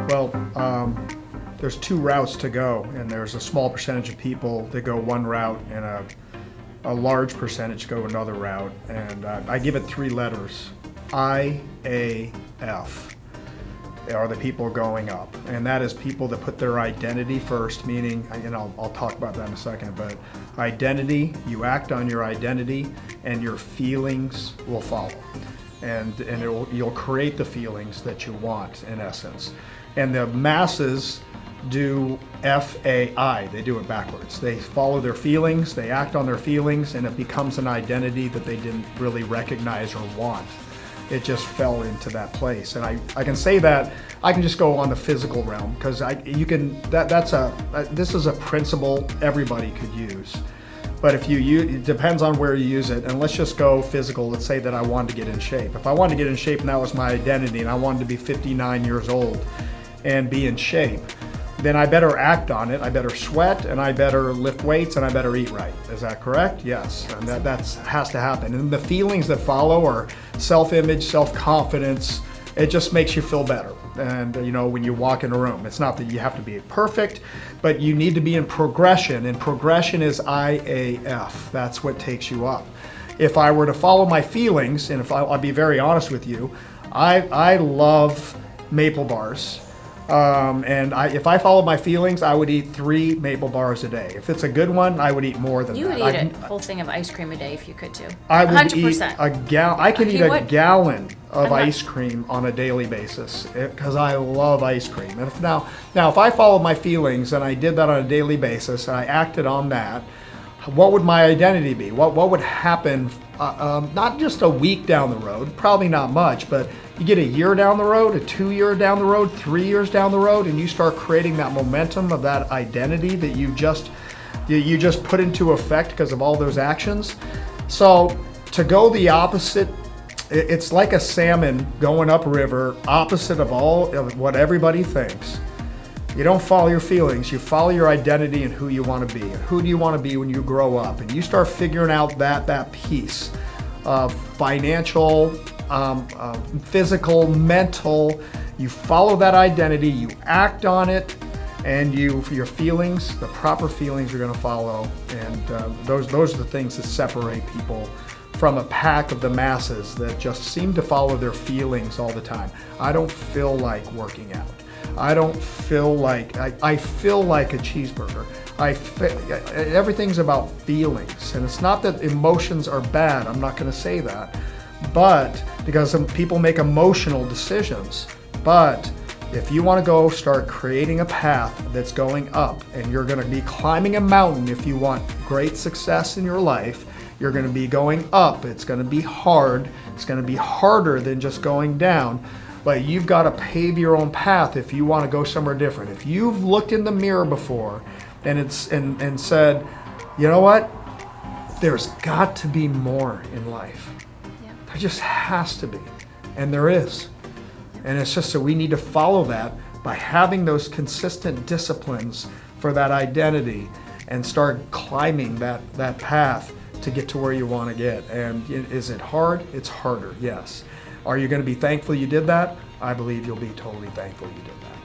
Well, there's two routes to go, and there's a small percentage of people that go one route and a large percentage go another route, and I give it three letters. IAF are the people going up, and that is people that put their identity first, meaning, and I'll talk about that in a second, but identity, you act on your identity, and your feelings will follow. And you'll create the feelings that you want, in essence. And the masses do FAI, they do it backwards. They follow their feelings, they act on their feelings, and it becomes an identity that they didn't really recognize or want. It just fell into that place. And I can say that, I can just go on the physical realm, because this is a principle everybody could use. But if it depends on where you use it, and let's just go physical. Let's say that I wanted to get in shape. If I wanted to get in shape and that was my identity, and I wanted to be 59 years old and be in shape, then I better act on it. I better sweat, and I better lift weights, and I better eat right. Is that correct? Yes, and that has to happen. And the feelings that follow are self-image, self-confidence. It just makes you feel better. And when you walk in a room, it's not that you have to be perfect, but you need to be in progression, and progression is IAF. That's what takes you up. If I were to follow my feelings, and I'll be very honest with you, I love maple bars. If I followed my feelings, I would eat 3 maple bars a day. If it's a good one, I would eat more than that. You would eat a whole thing of ice cream a day if you could too. I would 100%. eat I can eat a gallon of ice cream on a daily basis, because I love ice cream. And if I followed my feelings and I did that on a daily basis and I acted on that, what would my identity be? What would happen? Not just a week down the road, probably not much, but you get a year down the road, a 2 year down the road, 3 years down the road, and you start creating that momentum of that identity that you just put into effect because of all those actions. So to go the opposite, it's like a salmon going upriver, opposite of what everybody thinks. You don't follow your feelings, you follow your identity and who you want to be. And who do you want to be when you grow up? And you start figuring out that piece of financial, physical, mental. You follow that identity, you act on it, and your feelings, the proper feelings, are going to follow. And those are the things that separate people from a pack of the masses that just seem to follow their feelings all the time. I don't feel like working out. I don't feel like, I feel like a cheeseburger. Everything's about feelings, and it's not that emotions are bad, I'm not going to say that, but because some people make emotional decisions. But if you want to go start creating a path that's going up, and you're going to be climbing a mountain if you want great success in your life, you're going to be going up. It's going to be hard. It's going to be harder than just going down. But you've got to pave your own path if you want to go somewhere different. If you've looked in the mirror before and said, you know what, there's got to be more in life. Yeah. There just has to be, and there is. And it's just that we need to follow that by having those consistent disciplines for that identity and start climbing that path to get to where you want to get. And is it hard? It's harder, yes. Are you going to be thankful you did that? I believe you'll be totally thankful you did that.